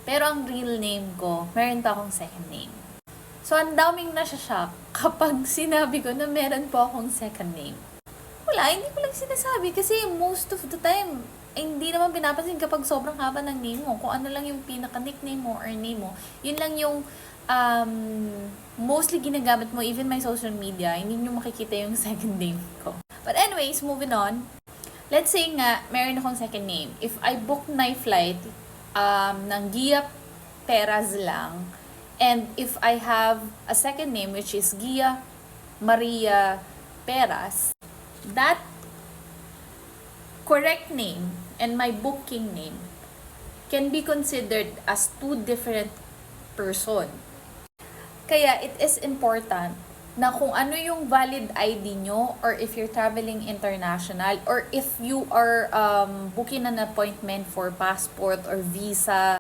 Pero ang real name ko, meron pa akong second name. So, ang daming nasya-shock kapag sinabi ko na meron po akong second name. Wala, hindi ko lang sinasabi kasi most of the time, hindi naman pinapansin kapag sobrang haba ng name mo. Kung ano lang yung pinaka-nickname mo or name mo, yun lang yung mostly ginagamit mo, even my social media, hindi nyo makikita yung second name ko. But anyways, moving on. Let's say nga, meron akong second name. If I book my flight ng Gia Peras lang, and if I have a second name which is Gia Maria Peras, that correct name and my booking name can be considered as two different person. Kaya it is important na kung ano yung valid ID nyo, or if you're traveling international, or if you are booking an appointment for passport or visa,